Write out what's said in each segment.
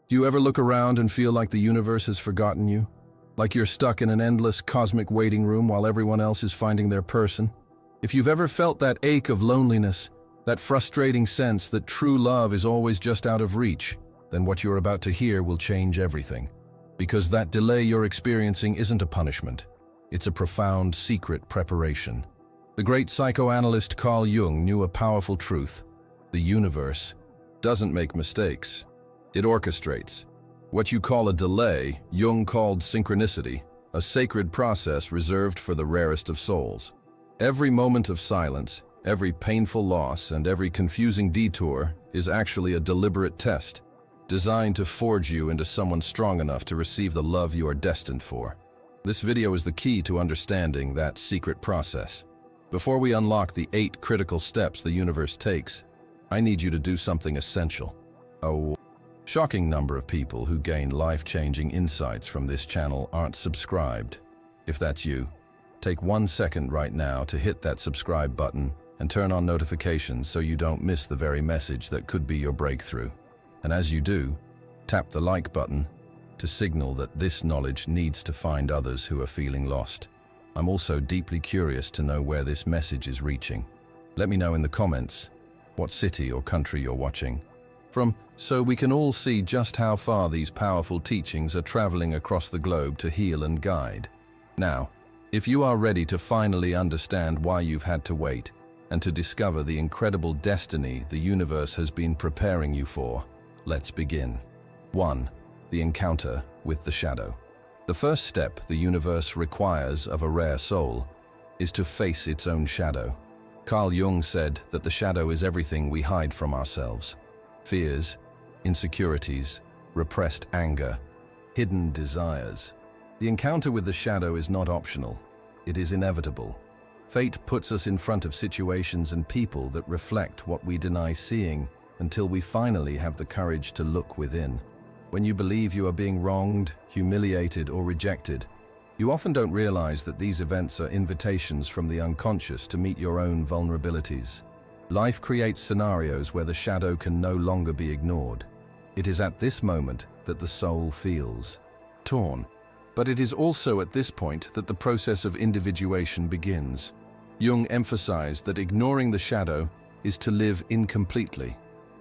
Do you ever look around and feel like the universe has forgotten you? Like you're stuck in an endless cosmic waiting room while everyone else is finding their person? If you've ever felt that ache of loneliness, that frustrating sense that true love is always just out of reach, then what you're about to hear will change everything. Because that delay you're experiencing isn't a punishment. It's a profound, secret preparation. The great psychoanalyst Carl Jung knew a powerful truth. The universe doesn't make mistakes. It orchestrates. What you call a delay, Jung called synchronicity, a sacred process reserved for the rarest of souls. Every moment of silence, every painful loss, and every confusing detour is actually a deliberate test, designed to forge you into someone strong enough to receive the love you are destined for. This video is the key to understanding that secret process. Before we unlock the 8 critical steps the universe takes, I need you to do something essential. A shocking number of people who gain life-changing insights from this channel aren't subscribed. If that's you, take 1 second right now to hit that subscribe button and turn on notifications so you don't miss the very message that could be your breakthrough. And as you do, tap the like button to signal that this knowledge needs to find others who are feeling lost. I'm also deeply curious to know where this message is reaching. Let me know in the comments what city or country you're watching from, so we can all see just how far these powerful teachings are traveling across the globe to heal and guide. Now, if you are ready to finally understand why you've had to wait and to discover the incredible destiny the universe has been preparing you for, let's begin. 1. The encounter with the shadow. The first step the universe requires of a rare soul is to face its own shadow. Carl Jung said that the shadow is everything we hide from ourselves. Fears, insecurities, repressed anger, hidden desires. The encounter with the shadow is not optional. It is inevitable. Fate puts us in front of situations and people that reflect what we deny seeing until we finally have the courage to look within. When you believe you are being wronged, humiliated, or rejected, you often don't realize that these events are invitations from the unconscious to meet your own vulnerabilities. Life creates scenarios where the shadow can no longer be ignored. It is at this moment that the soul feels torn. But it is also at this point that the process of individuation begins. Jung emphasized that ignoring the shadow is to live incompletely.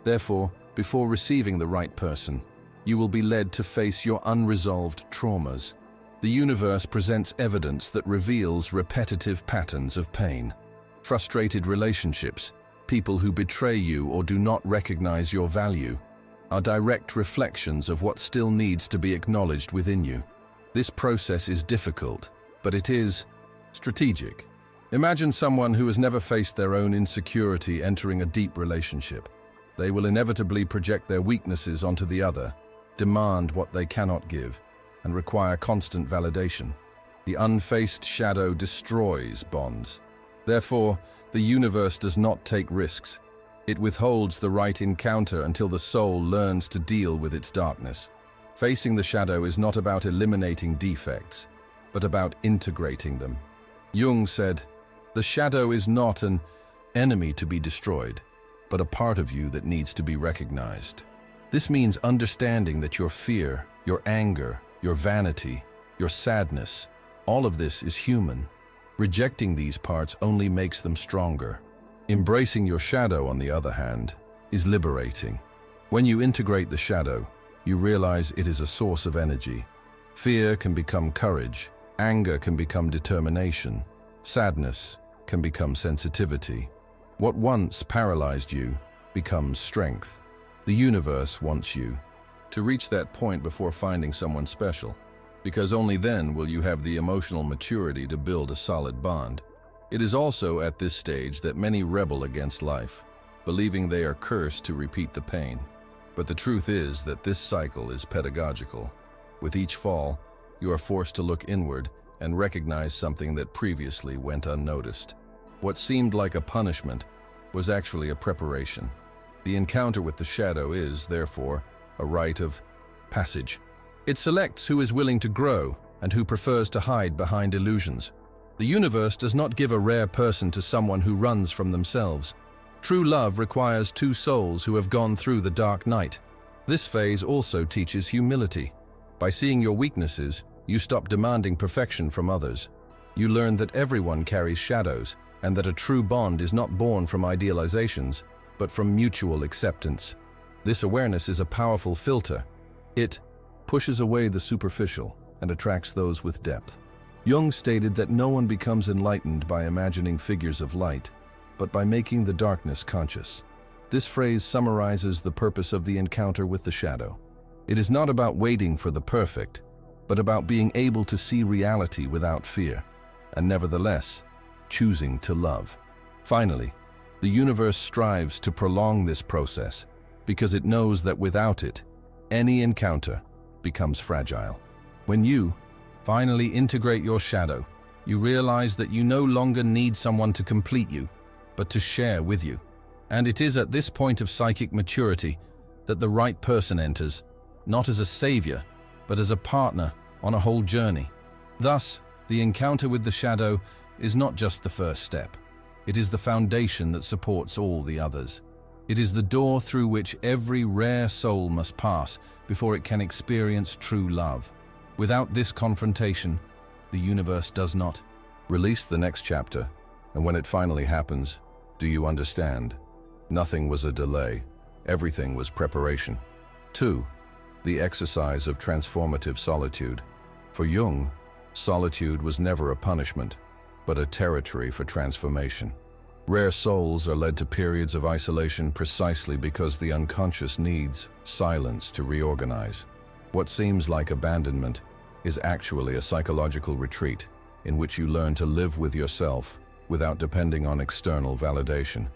Therefore, before receiving the right person, you will be led to face your unresolved traumas. The universe presents evidence that reveals repetitive patterns of pain. Frustrated relationships, people who betray you or do not recognize your value, are direct reflections of what still needs to be acknowledged within you. This process is difficult, but it is strategic. Imagine someone who has never faced their own insecurity entering a deep relationship. They will inevitably project their weaknesses onto the other, demand what they cannot give, and require constant validation. The unfaced shadow destroys bonds. Therefore, the universe does not take risks. It withholds the right encounter until the soul learns to deal with its darkness. Facing the shadow is not about eliminating defects, but about integrating them. Jung said, "The shadow is not an enemy to be destroyed, but a part of you that needs to be recognized." This means understanding that your fear, your anger, your vanity, your sadness, all of this is human. Rejecting these parts only makes them stronger. Embracing your shadow, on the other hand, is liberating. When you integrate the shadow, you realize it is a source of energy. Fear can become courage, anger can become determination, sadness can become sensitivity. What once paralyzed you becomes strength. The universe wants you to reach that point before finding someone special, because only then will you have the emotional maturity to build a solid bond. It is also at this stage that many rebel against life, believing they are cursed to repeat the pain. But the truth is that this cycle is pedagogical. With each fall, you are forced to look inward and recognize something that previously went unnoticed. What seemed like a punishment was actually a preparation. The encounter with the shadow is, therefore, a rite of passage. It selects who is willing to grow and who prefers to hide behind illusions. The universe does not give a rare person to someone who runs from themselves. True love requires two souls who have gone through the dark night. This phase also teaches humility. By seeing your weaknesses, you stop demanding perfection from others. You learn that everyone carries shadows, and that a true bond is not born from idealizations, but from mutual acceptance. This awareness is a powerful filter. It pushes away the superficial and attracts those with depth. Jung stated that no one becomes enlightened by imagining figures of light, but by making the darkness conscious. This phrase summarizes the purpose of the encounter with the shadow. It is not about waiting for the perfect, but about being able to see reality without fear, and nevertheless, choosing to love. Finally, the universe strives to prolong this process because it knows that without it, any encounter becomes fragile. When you finally integrate your shadow, you realize that you no longer need someone to complete you, but to share with you. And it is at this point of psychic maturity that the right person enters, not as a savior, but as a partner on a whole journey. Thus, the encounter with the shadow is not just the first step. It is the foundation that supports all the others. It is the door through which every rare soul must pass before it can experience true love. Without this confrontation, the universe does not. Release the next chapter, and when it finally happens, do you understand? Nothing was a delay. Everything was preparation. 2. The exercise of transformative solitude. For Jung, solitude was never a punishment, but a territory for transformation. Rare souls are led to periods of isolation precisely because the unconscious needs silence to reorganize. What seems like abandonment is actually a psychological retreat in which you learn to live with yourself without depending on external validation.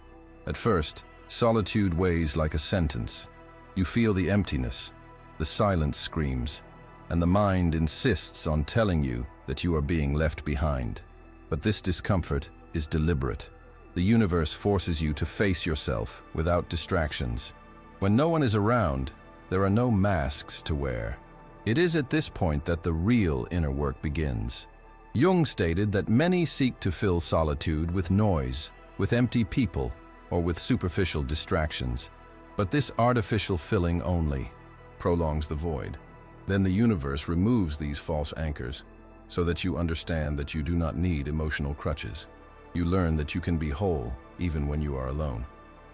At first, solitude weighs like a sentence. You feel the emptiness, the silence screams, and the mind insists on telling you that you are being left behind. But this discomfort is deliberate. The universe forces you to face yourself without distractions. When no one is around, there are no masks to wear. It is at this point that the real inner work begins. Jung stated that many seek to fill solitude with noise, with empty people, or with superficial distractions. But this artificial filling only prolongs the void. Then the universe removes these false anchors, so that you understand that you do not need emotional crutches. You learn that you can be whole even when you are alone.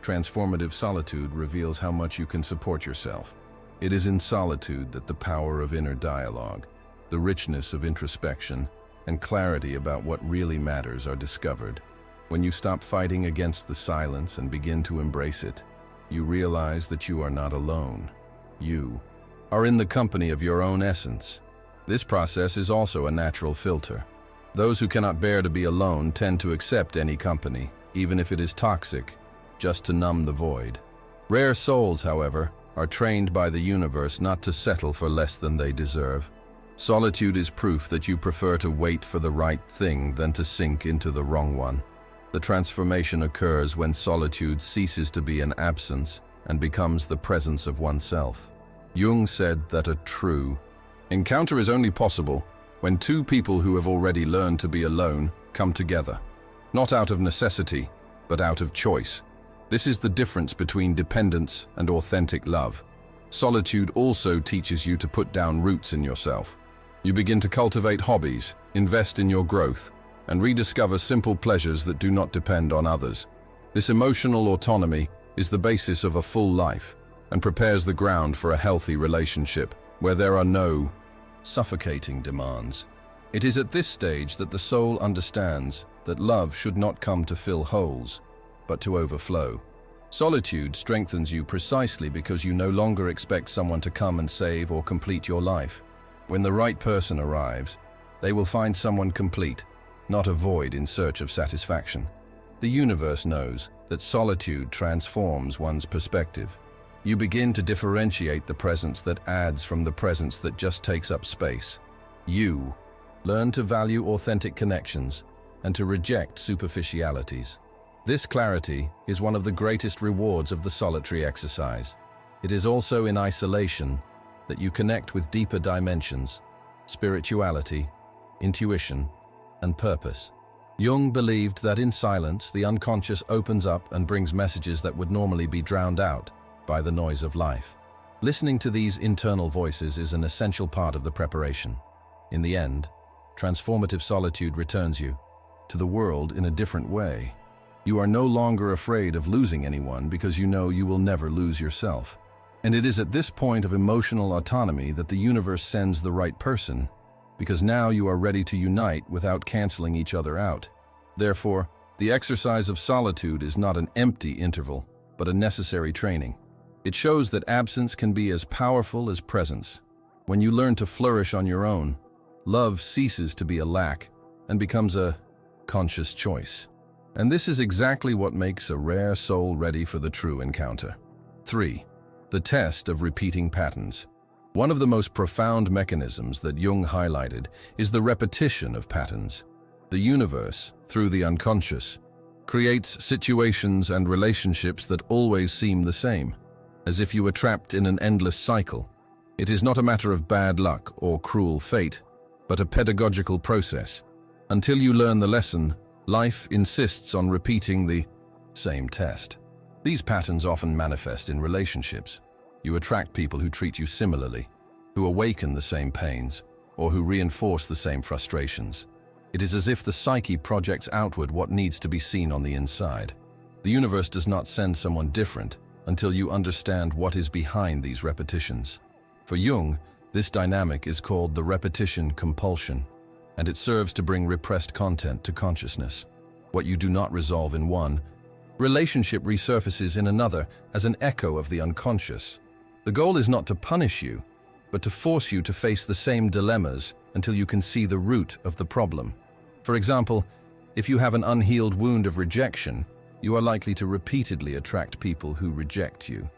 Transformative solitude reveals how much you can support yourself. It is in solitude that the power of inner dialogue, the richness of introspection, and clarity about what really matters are discovered. When you stop fighting against the silence and begin to embrace it, you realize that you are not alone. You are in the company of your own essence. This process is also a natural filter. Those who cannot bear to be alone tend to accept any company, even if it is toxic, just to numb the void. Rare souls, however, are trained by the universe not to settle for less than they deserve. Solitude is proof that you prefer to wait for the right thing than to sink into the wrong one. The transformation occurs when solitude ceases to be an absence and becomes the presence of oneself. Jung said that a true encounter is only possible when two people who have already learned to be alone come together, not out of necessity, but out of choice. This is the difference between dependence and authentic love. Solitude also teaches you to put down roots in yourself. You begin to cultivate hobbies, invest in your growth, and rediscover simple pleasures that do not depend on others. This emotional autonomy is the basis of a full life and prepares the ground for a healthy relationship where there are no suffocating demands. It is at this stage that the soul understands that love should not come to fill holes, but to overflow. Solitude strengthens you precisely because you no longer expect someone to come and save or complete your life. When the right person arrives, they will find someone complete, not a void in search of satisfaction. The universe knows that solitude transforms one's perspective. You begin to differentiate the presence that adds from the presence that just takes up space. You learn to value authentic connections and to reject superficialities. This clarity is one of the greatest rewards of the solitary exercise. It is also in isolation that you connect with deeper dimensions, spirituality, intuition, and purpose. Jung believed that in silence, the unconscious opens up and brings messages that would normally be drowned out by the noise of life. Listening to these internal voices is an essential part of the preparation. In the end, transformative solitude returns you to the world in a different way. You are no longer afraid of losing anyone because you know you will never lose yourself. And it is at this point of emotional autonomy that the universe sends the right person, because now you are ready to unite without canceling each other out. Therefore, the exercise of solitude is not an empty interval, but a necessary training. It shows that absence can be as powerful as presence. When you learn to flourish on your own, love ceases to be a lack and becomes a conscious choice. And this is exactly what makes a rare soul ready for the true encounter. 3. The test of repeating patterns. One of the most profound mechanisms that Jung highlighted is the repetition of patterns. The universe, through the unconscious, creates situations and relationships that always seem the same, as if you were trapped in an endless cycle. It is not a matter of bad luck or cruel fate, but a pedagogical process. Until you learn the lesson, life insists on repeating the same test. These patterns often manifest in relationships. You attract people who treat you similarly, who awaken the same pains, or who reinforce the same frustrations. It is as if the psyche projects outward what needs to be seen on the inside. The universe does not send someone different until you understand what is behind these repetitions. For Jung, this dynamic is called the repetition compulsion, and it serves to bring repressed content to consciousness. What you do not resolve in one relationship resurfaces in another as an echo of the unconscious. The goal is not to punish you, but to force you to face the same dilemmas until you can see the root of the problem. For example, if you have an unhealed wound of rejection, you are likely to repeatedly attract people who reject you.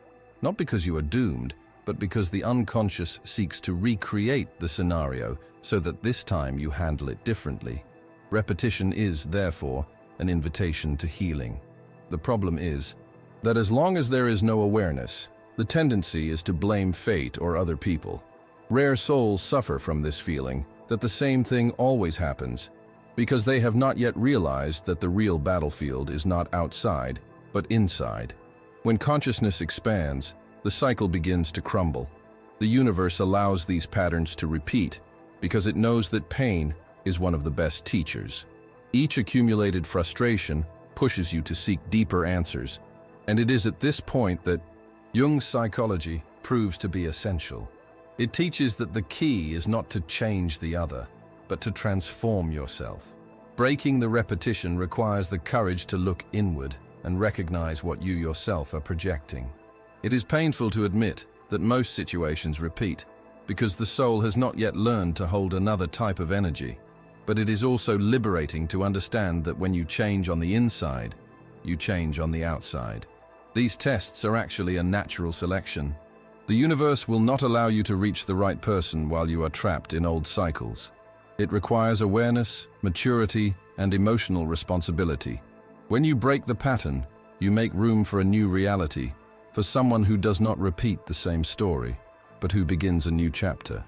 Not because you are doomed, but because the unconscious seeks to recreate the scenario so that this time you handle it differently. Repetition is, therefore, an invitation to healing. The problem is that as long as there is no awareness, the tendency is to blame fate or other people. Rare souls suffer from this feeling that the same thing always happens, because they have not yet realized that the real battlefield is not outside, but inside. When consciousness expands, the cycle begins to crumble. The universe allows these patterns to repeat because it knows that pain is one of the best teachers. Each accumulated frustration pushes you to seek deeper answers, and it is at this point that Jung's psychology proves to be essential. It teaches that the key is not to change the other, but to transform yourself. Breaking the repetition requires the courage to look inward and recognize what you yourself are projecting. It is painful to admit that most situations repeat because the soul has not yet learned to hold another type of energy. But it is also liberating to understand that when you change on the inside, you change on the outside. These tests are actually a natural selection. The universe will not allow you to reach the right person while you are trapped in old cycles. It requires awareness, maturity, and emotional responsibility. When you break the pattern, you make room for a new reality, for someone who does not repeat the same story, but who begins a new chapter.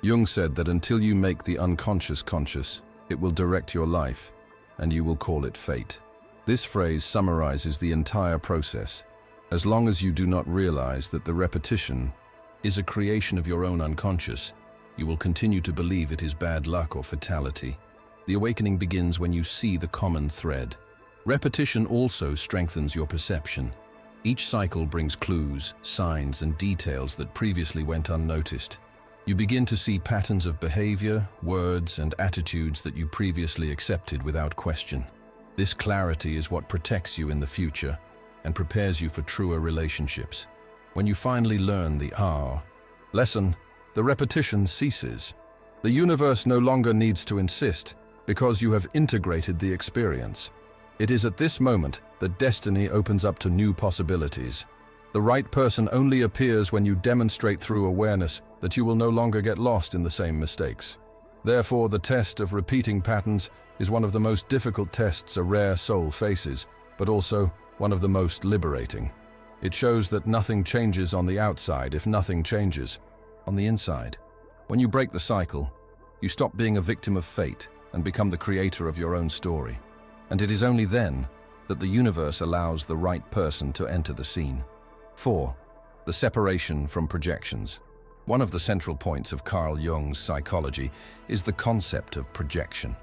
Jung said that until you make the unconscious conscious, it will direct your life, and you will call it fate. This phrase summarizes the entire process. As long as you do not realize that the repetition is a creation of your own unconscious, you will continue to believe it is bad luck or fatality. The awakening begins when you see the common thread. Repetition also strengthens your perception. Each cycle brings clues, signs, and details that previously went unnoticed. You begin to see patterns of behavior, words, and attitudes that you previously accepted without question. This clarity is what protects you in the future and prepares you for truer relationships. When you finally learn the lesson, the repetition ceases. The universe no longer needs to insist because you have integrated the experience. It is at this moment that destiny opens up to new possibilities. The right person only appears when you demonstrate through awareness that you will no longer get lost in the same mistakes. Therefore, the test of repeating patterns is one of the most difficult tests a rare soul faces, but also one of the most liberating. It shows that nothing changes on the outside if nothing changes on the inside. When you break the cycle, you stop being a victim of fate and become the creator of your own story. And it is only then that the universe allows the right person to enter the scene. 4. The separation from projections. One of the central points of Carl Jung's psychology is the concept of projection.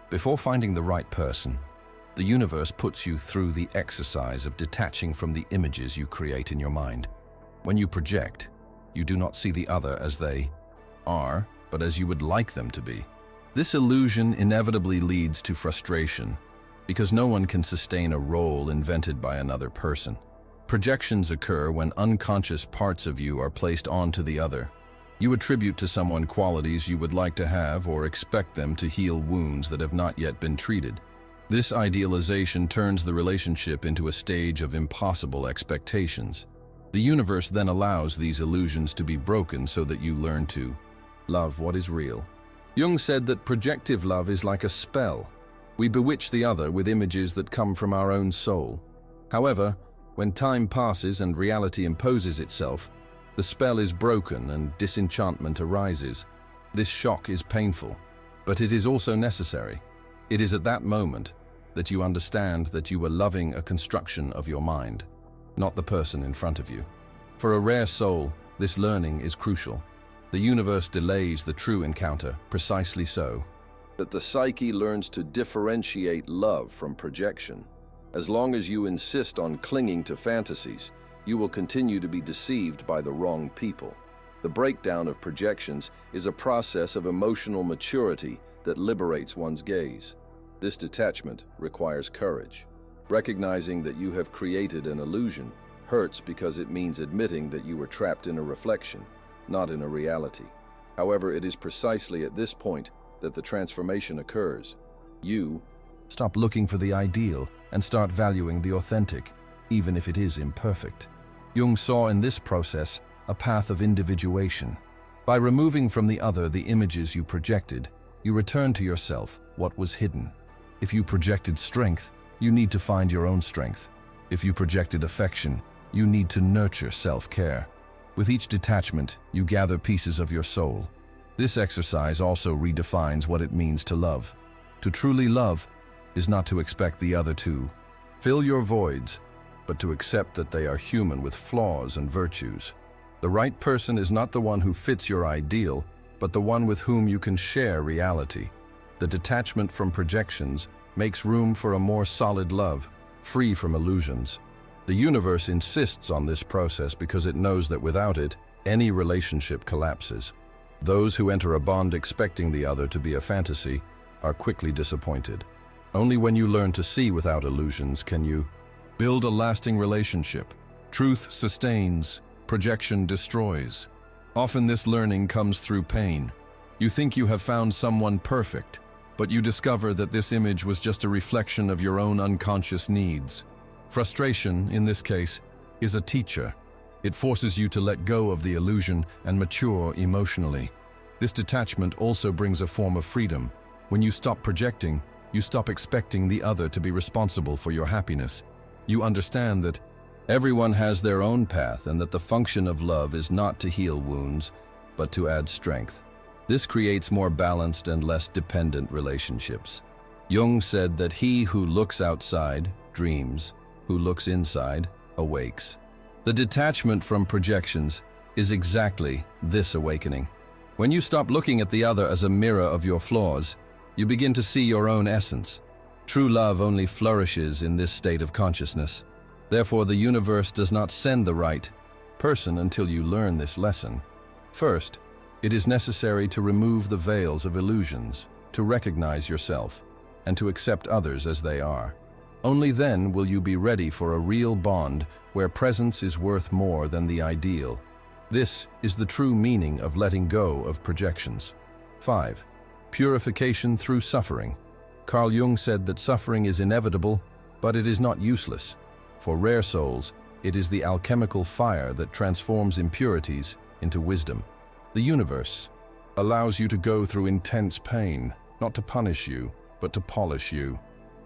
Before finding the right person, the universe puts you through the exercise of detaching from the images you create in your mind. When you project, you do not see the other as they are, but as you would like them to be. This illusion inevitably leads to frustration, because no one can sustain a role invented by another person. Projections occur when unconscious parts of you are placed onto the other. You attribute to someone qualities you would like to have or expect them to heal wounds that have not yet been treated. This idealization turns the relationship into a stage of impossible expectations. The universe then allows these illusions to be broken so that you learn to love what is real. Jung said that projective love is like a spell. We bewitch the other with images that come from our own soul. However, when time passes and reality imposes itself, the spell is broken and disenchantment arises. This shock is painful, but it is also necessary. It is at that moment that you understand that you were loving a construction of your mind, not the person in front of you. For a rare soul, this learning is crucial. The universe delays the true encounter precisely so that the psyche learns to differentiate love from projection. As long as you insist on clinging to fantasies, you will continue to be deceived by the wrong people. The breakdown of projections is a process of emotional maturity that liberates one's gaze. This detachment requires courage. Recognizing that you have created an illusion hurts because it means admitting that you were trapped in a reflection, not in a reality. However, it is precisely at this point that the transformation occurs. You stop looking for the ideal and start valuing the authentic, even if it is imperfect. Jung saw in this process a path of individuation. By removing from the other the images you projected, you return to yourself what was hidden. If you projected strength, you need to find your own strength. If you projected affection, you need to nurture self-care. With each detachment, you gather pieces of your soul. This exercise also redefines what it means to love. To truly love is not to expect the other to fill your voids, but to accept that they are human with flaws and virtues. The right person is not the one who fits your ideal, but the one with whom you can share reality. The detachment from projections makes room for a more solid love, free from illusions. The universe insists on this process because it knows that without it, any relationship collapses. Those who enter a bond expecting the other to be a fantasy are quickly disappointed. Only when you learn to see without illusions can you build a lasting relationship. Truth sustains, projection destroys. Often this learning comes through pain. You think you have found someone perfect, but you discover that this image was just a reflection of your own unconscious needs. Frustration, in this case, is a teacher. It forces you to let go of the illusion and mature emotionally. This detachment also brings a form of freedom. When you stop projecting, you stop expecting the other to be responsible for your happiness. You understand that everyone has their own path and that the function of love is not to heal wounds, but to add strength. This creates more balanced and less dependent relationships. Jung said that he who looks outside dreams, who looks inside awakes. The detachment from projections is exactly this awakening. When you stop looking at the other as a mirror of your flaws, you begin to see your own essence. True love only flourishes in this state of consciousness. Therefore, the universe does not send the right person until you learn this lesson. First, it is necessary to remove the veils of illusions, to recognize yourself, and to accept others as they are. Only then will you be ready for a real bond where presence is worth more than the ideal. This is the true meaning of letting go of projections. 5. Purification through suffering. Carl Jung said that suffering is inevitable, but it is not useless. For rare souls, it is the alchemical fire that transforms impurities into wisdom. The universe allows you to go through intense pain, not to punish you, but to polish you.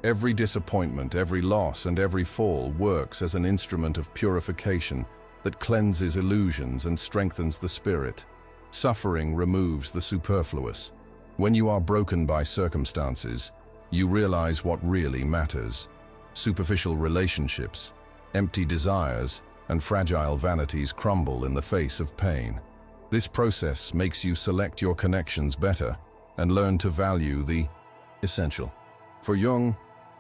Every disappointment, every loss, and every fall works as an instrument of purification that cleanses illusions and strengthens the spirit. Suffering removes the superfluous. When you are broken by circumstances, you realize what really matters. Superficial relationships, empty desires, and fragile vanities crumble in the face of pain. This process makes you select your connections better and learn to value the essential. For Jung,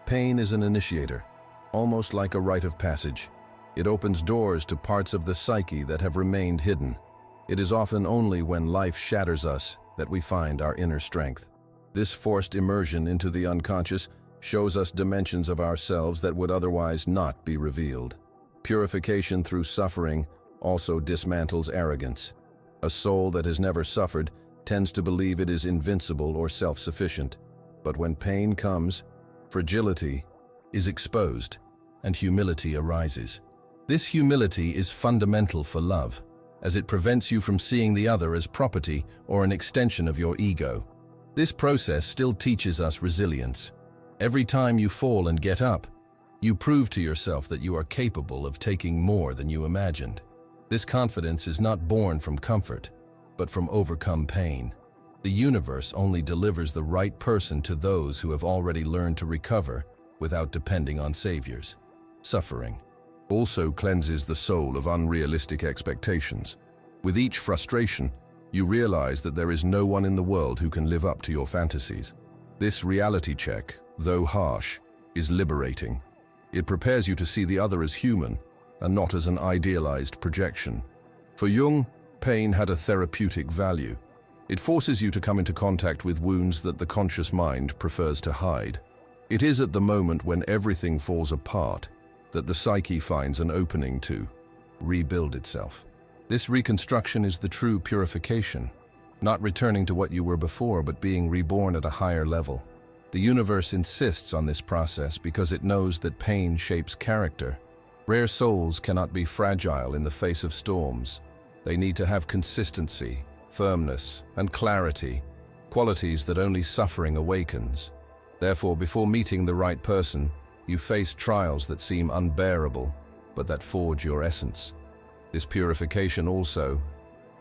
pain is an initiator, almost like a rite of passage. It opens doors to parts of the psyche that have remained hidden. It is often only when life shatters us that we find our inner strength. This forced immersion into the unconscious shows us dimensions of ourselves that would otherwise not be revealed. Purification through suffering also dismantles arrogance. A soul that has never suffered tends to believe it is invincible or self-sufficient. But when pain comes, fragility is exposed and humility arises. This humility is fundamental for love, as it prevents you from seeing the other as property or an extension of your ego. This process still teaches us resilience. Every time you fall and get up, you prove to yourself that you are capable of taking more than you imagined. This confidence is not born from comfort, but from overcome pain. The universe only delivers the right person to those who have already learned to recover without depending on saviors. Suffering also cleanses the soul of unrealistic expectations. With each frustration, you realize that there is no one in the world who can live up to your fantasies. This reality check, though harsh, is liberating. It prepares you to see the other as human and not as an idealized projection. For Jung, pain had a therapeutic value. It forces you to come into contact with wounds that the conscious mind prefers to hide. It is at the moment when everything falls apart that the psyche finds an opening to rebuild itself. This reconstruction is the true purification, not returning to what you were before, but being reborn at a higher level. The universe insists on this process because it knows that pain shapes character. Rare souls cannot be fragile in the face of storms. They need to have consistency, firmness, and clarity, qualities that only suffering awakens. Therefore, before meeting the right person, you face trials that seem unbearable, but that forge your essence. This purification also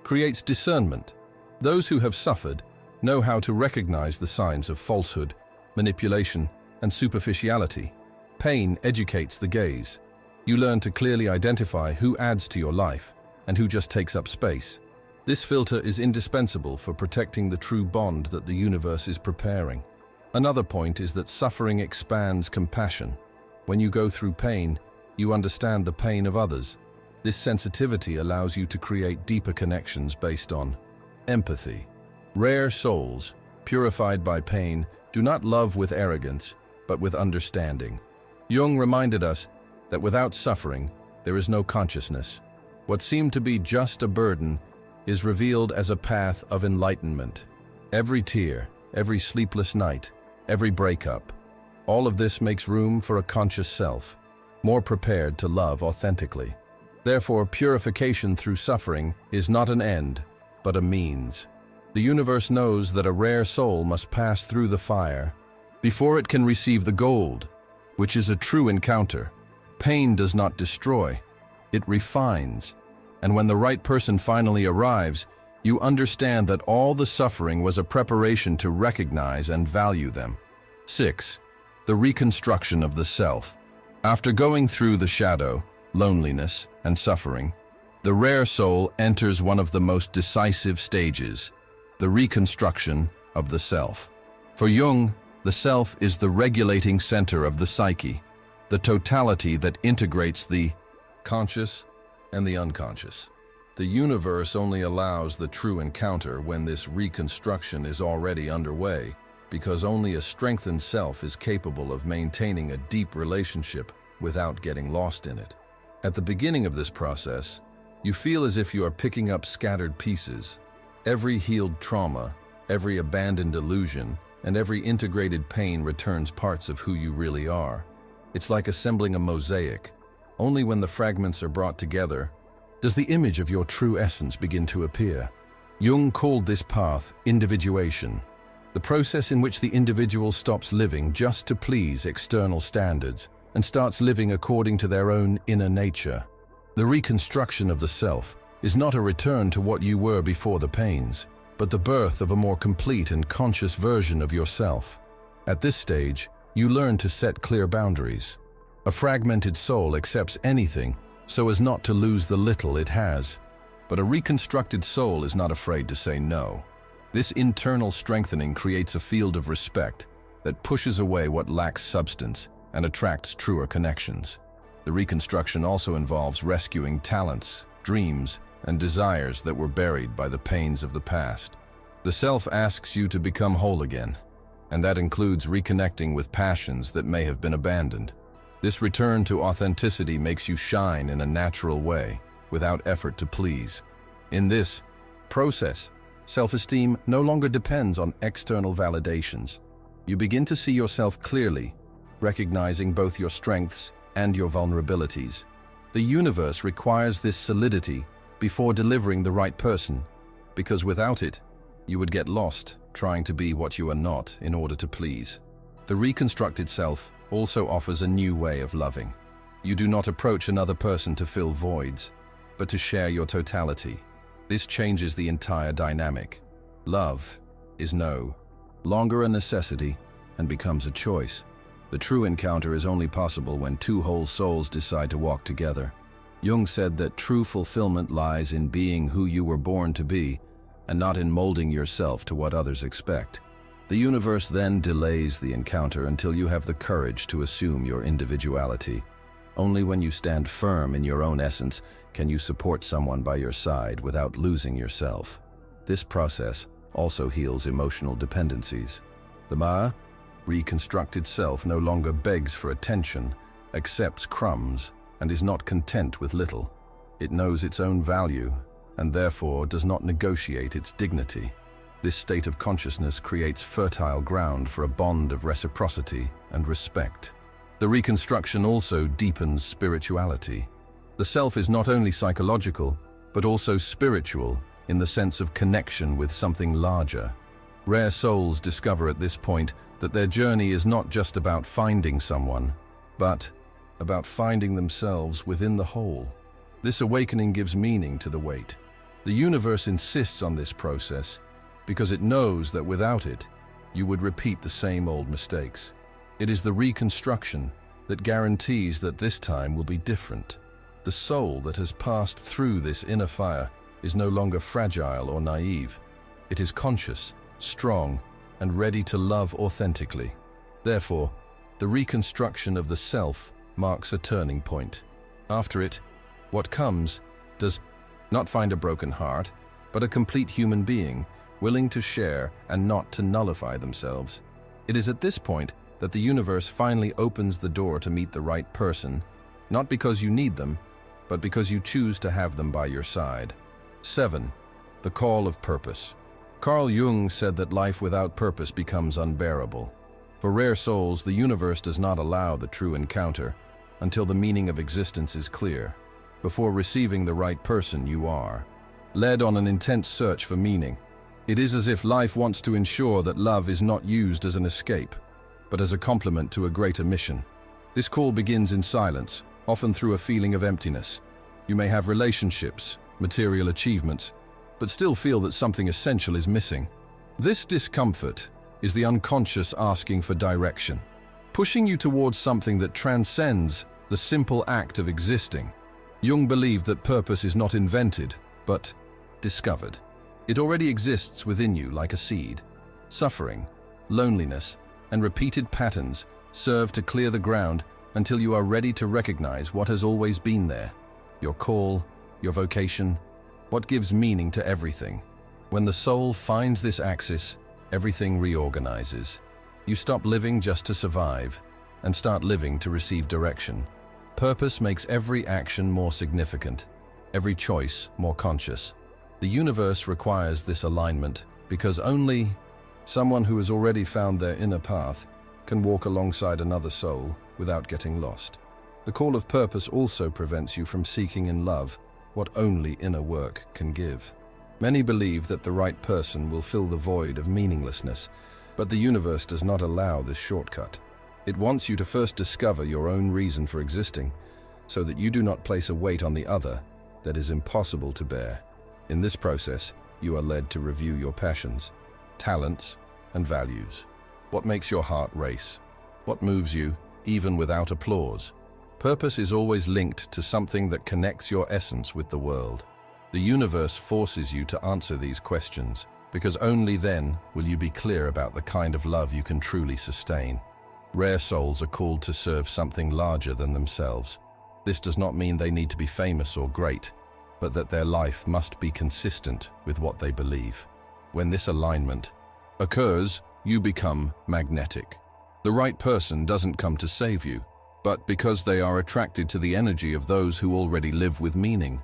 creates discernment. Those who have suffered know how to recognize the signs of falsehood, manipulation, and superficiality. Pain educates the gaze. You learn to clearly identify who adds to your life and who just takes up space. This filter is indispensable for protecting the true bond that the universe is preparing. Another point is that suffering expands compassion. When you go through pain, you understand the pain of others. This sensitivity allows you to create deeper connections based on empathy. Rare souls, purified by pain, do not love with arrogance, but with understanding. Jung reminded us that without suffering, there is no consciousness. What seemed to be just a burden is revealed as a path of enlightenment. Every tear, every sleepless night, every breakup, all of this makes room for a conscious self, more prepared to love authentically. Therefore, purification through suffering is not an end, but a means. The universe knows that a rare soul must pass through the fire before it can receive the gold, which is a true encounter. Pain does not destroy, it refines. And when the right person finally arrives, you understand that all the suffering was a preparation to recognize and value them. 6. The reconstruction of the self. After going through the shadow, loneliness, and suffering, the rare soul enters one of the most decisive stages, the reconstruction of the self. For Jung, the self is the regulating center of the psyche, the totality that integrates the conscious and the unconscious. The universe only allows the true encounter when this reconstruction is already underway, because only a strengthened self is capable of maintaining a deep relationship without getting lost in it. At the beginning of this process, you feel as if you are picking up scattered pieces. Every healed trauma, every abandoned illusion, and every integrated pain returns parts of who you really are. It's like assembling a mosaic. Only when the fragments are brought together does the image of your true essence begin to appear. Jung called this path individuation, the process in which the individual stops living just to please external standards and starts living according to their own inner nature. The reconstruction of the self is not a return to what you were before the pains, but the birth of a more complete and conscious version of yourself. At this stage, you learn to set clear boundaries. A fragmented soul accepts anything so as not to lose the little it has. But a reconstructed soul is not afraid to say no. This internal strengthening creates a field of respect that pushes away what lacks substance and attracts truer connections. The reconstruction also involves rescuing talents, dreams, and desires that were buried by the pains of the past. The self asks you to become whole again, and that includes reconnecting with passions that may have been abandoned. This return to authenticity makes you shine in a natural way, without effort to please. In this process, self-esteem no longer depends on external validations. You begin to see yourself clearly, recognizing both your strengths and your vulnerabilities. The universe requires this solidity before delivering the right person, because without it, you would get lost trying to be what you are not in order to please. The reconstructed self also offers a new way of loving. You do not approach another person to fill voids, but to share your totality. This changes the entire dynamic. Love is no longer a necessity and becomes a choice. The true encounter is only possible when two whole souls decide to walk together. Jung said that true fulfillment lies in being who you were born to be, and not in molding yourself to what others expect. The universe then delays the encounter until you have the courage to assume your individuality. Only when you stand firm in your own essence can you support someone by your side without losing yourself. This process also heals emotional dependencies. The reconstructed self no longer begs for attention, accepts crumbs, and is not content with little. It knows its own value, and therefore does not negotiate its dignity. This state of consciousness creates fertile ground for a bond of reciprocity and respect. The reconstruction also deepens spirituality. The self is not only psychological, but also spiritual in the sense of connection with something larger. Rare souls discover at this point that their journey is not just about finding someone, but about finding themselves within the whole. This awakening gives meaning to the wait. The universe insists on this process because it knows that without it, you would repeat the same old mistakes. It is the reconstruction that guarantees that this time will be different. The soul that has passed through this inner fire is no longer fragile or naive. It is conscious, strong, and ready to love authentically. Therefore, the reconstruction of the self marks a turning point. After it, what comes does not find a broken heart, but a complete human being, willing to share and not to nullify themselves. It is at this point that the universe finally opens the door to meet the right person, not because you need them, but because you choose to have them by your side. 7. The call of purpose. Carl Jung said that life without purpose becomes unbearable. For rare souls, the universe does not allow the true encounter until the meaning of existence is clear. Before receiving the right person, you are led on an intense search for meaning. It is as if life wants to ensure that love is not used as an escape, but as a complement to a greater mission. This call begins in silence, often through a feeling of emptiness. You may have relationships, material achievements, but still feel that something essential is missing. This discomfort is the unconscious asking for direction, pushing you towards something that transcends the simple act of existing. Jung believed that purpose is not invented, but discovered. It already exists within you like a seed. Suffering, loneliness, and repeated patterns serve to clear the ground until you are ready to recognize what has always been there. Your call, your vocation, what gives meaning to everything. When the soul finds this axis, everything reorganizes. You stop living just to survive and start living to receive direction. Purpose makes every action more significant, every choice more conscious. The universe requires this alignment because only someone who has already found their inner path can walk alongside another soul without getting lost. The call of purpose also prevents you from seeking in love what only inner work can give. Many believe that the right person will fill the void of meaninglessness, but the universe does not allow this shortcut. It wants you to first discover your own reason for existing, so that you do not place a weight on the other that is impossible to bear. In this process, you are led to review your passions, talents, and values. What makes your heart race? What moves you, even without applause? Purpose is always linked to something that connects your essence with the world. The universe forces you to answer these questions, because only then will you be clear about the kind of love you can truly sustain. Rare souls are called to serve something larger than themselves. This does not mean they need to be famous or great, but that their life must be consistent with what they believe. When this alignment occurs, you become magnetic. The right person doesn't come to save you, but because they are attracted to the energy of those who already live with meaning.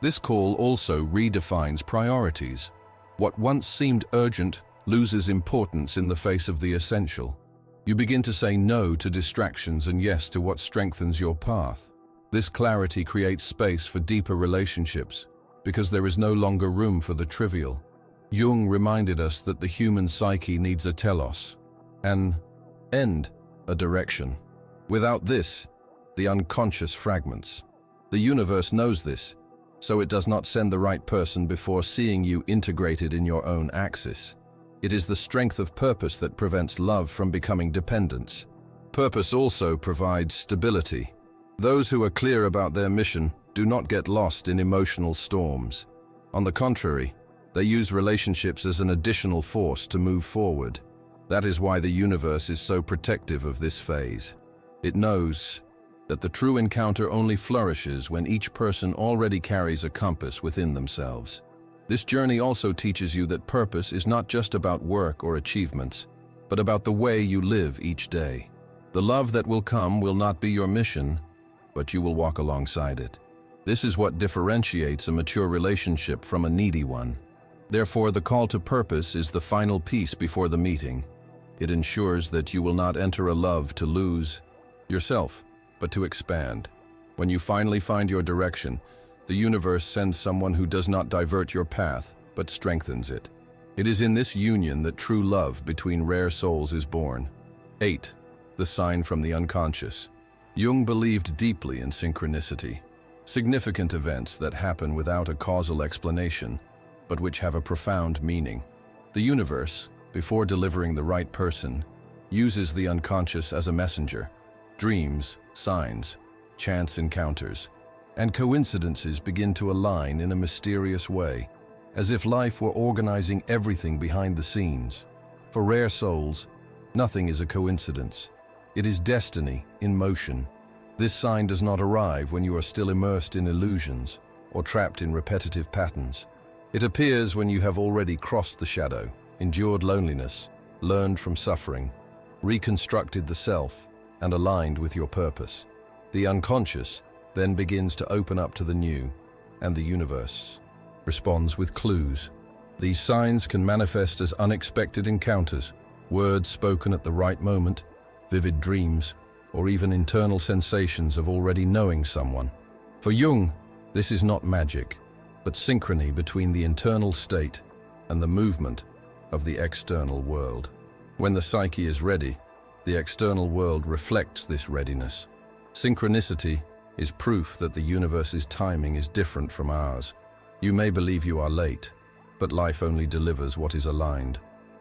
This call also redefines priorities. What once seemed urgent loses importance in the face of the essential. You begin to say no to distractions and yes to what strengthens your path. This clarity creates space for deeper relationships, because there is no longer room for the trivial. Jung reminded us that the human psyche needs a telos, an end, a direction. Without this, the unconscious fragments. The universe knows this, so it does not send the right person before seeing you integrated in your own axis. It is the strength of purpose that prevents love from becoming dependence. Purpose also provides stability. Those who are clear about their mission do not get lost in emotional storms. On the contrary, they use relationships as an additional force to move forward. That is why the universe is so protective of this phase. It knows that the true encounter only flourishes when each person already carries a compass within themselves. This journey also teaches you that purpose is not just about work or achievements, but about the way you live each day. The love that will come will not be your mission, but you will walk alongside it. This is what differentiates a mature relationship from a needy one. Therefore, the call to purpose is the final piece before the meeting. It ensures that you will not enter a love to lose yourself, but to expand. When you finally find your direction, the universe sends someone who does not divert your path, but strengthens it. It is in this union that true love between rare souls is born. 8. The sign from the unconscious. Jung believed deeply in synchronicity, significant events that happen without a causal explanation, but which have a profound meaning. The universe, before delivering the right person, uses the unconscious as a messenger. Dreams, signs, chance encounters, and coincidences begin to align in a mysterious way, as if life were organizing everything behind the scenes. For rare souls, nothing is a coincidence. It is destiny in motion. This sign does not arrive when you are still immersed in illusions or trapped in repetitive patterns. It appears when you have already crossed the shadow, endured loneliness, learned from suffering, reconstructed the self, and aligned with your purpose. The unconscious then begins to open up to the new, and the universe responds with clues. These signs can manifest as unexpected encounters, words spoken at the right moment, vivid dreams, or even internal sensations of already knowing someone. For Jung, this is not magic, but synchrony between the internal state and the movement of the external world. When the psyche is ready, the external world reflects this readiness. Synchronicity is proof that the universe's timing is different from ours. You may believe you are late, but life only delivers what is aligned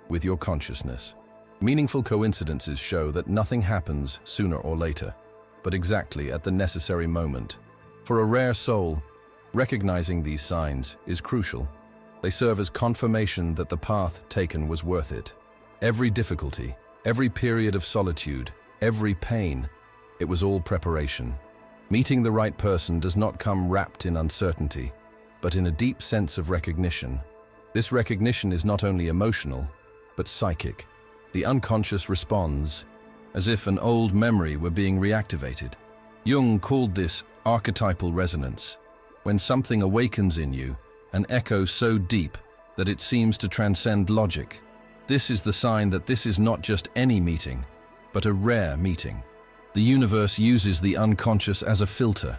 with your consciousness. Meaningful coincidences show that nothing happens sooner or later, but exactly at the necessary moment. For a rare soul, recognizing these signs is crucial. They serve as confirmation that the path taken was worth it. Every difficulty, every period of solitude, every pain, it was all preparation. Meeting the right person does not come wrapped in uncertainty, but in a deep sense of recognition. This recognition is not only emotional, but psychic. The unconscious responds, as if an old memory were being reactivated. Jung called this archetypal resonance, when something awakens in you, an echo so deep that it seems to transcend logic. This is the sign that this is not just any meeting, but a rare meeting. The universe uses the unconscious as a filter.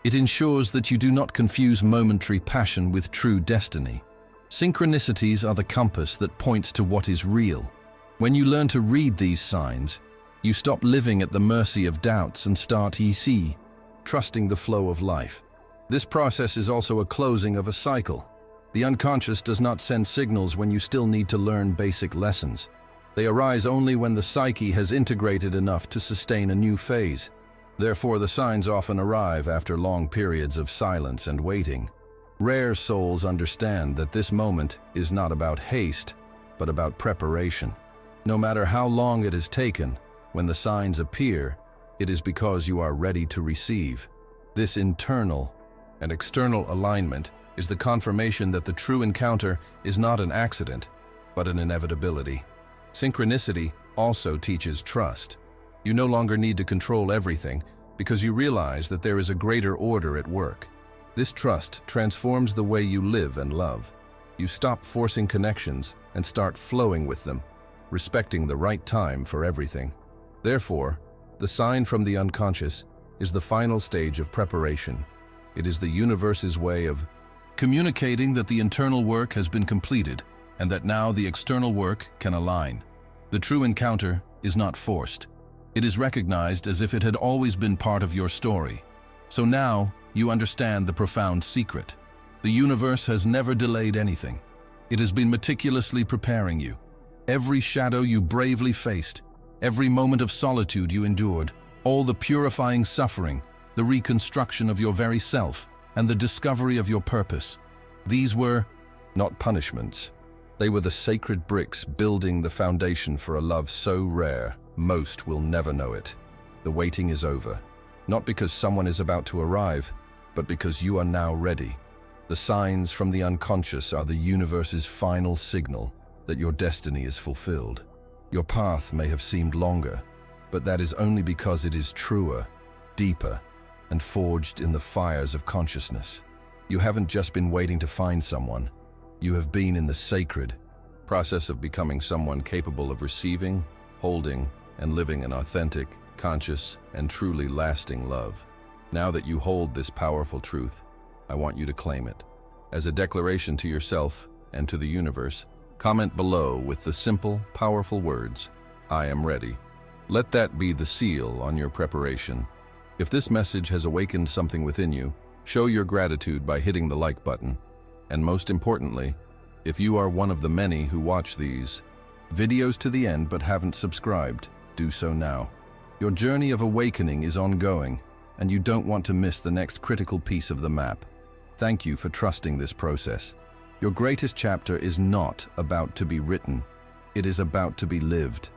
It ensures that you do not confuse momentary passion with true destiny. Synchronicities are the compass that points to what is real. When you learn to read these signs, you stop living at the mercy of doubts and start trusting the flow of life. This process is also a closing of a cycle. The unconscious does not send signals when you still need to learn basic lessons. They arise only when the psyche has integrated enough to sustain a new phase. Therefore, the signs often arrive after long periods of silence and waiting. Rare souls understand that this moment is not about haste, but about preparation. No matter how long it has taken, when the signs appear, it is because you are ready to receive. This internal and external alignment is the confirmation that the true encounter is not an accident, but an inevitability. Synchronicity also teaches trust. You no longer need to control everything because you realize that there is a greater order at work. This trust transforms the way you live and love. You stop forcing connections and start flowing with them, respecting the right time for everything. Therefore, the sign from the unconscious is the final stage of preparation. It is the universe's way of communicating that the internal work has been completed and that now the external work can align. The true encounter is not forced. It is recognized as if it had always been part of your story. So now you understand the profound secret. The universe has never delayed anything. It has been meticulously preparing you. Every shadow you bravely faced, every moment of solitude you endured, all the purifying suffering, the reconstruction of your very self, and the discovery of your purpose. These were not punishments. They were the sacred bricks building the foundation for a love so rare, most will never know it. The waiting is over, not because someone is about to arrive, but because you are now ready. The signs from the unconscious are the universe's final signal that your destiny is fulfilled. Your path may have seemed longer, but that is only because it is truer, deeper, and forged in the fires of consciousness. You haven't just been waiting to find someone. You have been in the sacred process of becoming someone capable of receiving, holding, and living an authentic, conscious, and truly lasting love. Now that you hold this powerful truth, I want you to claim it. As a declaration to yourself and to the universe, comment below with the simple, powerful words, "I am ready." Let that be the seal on your preparation. If this message has awakened something within you, show your gratitude by hitting the like button. And most importantly, if you are one of the many who watch these videos to the end but haven't subscribed, do so now. Your journey of awakening is ongoing, and you don't want to miss the next critical piece of the map. Thank you for trusting this process. Your greatest chapter is not about to be written. It is about to be lived.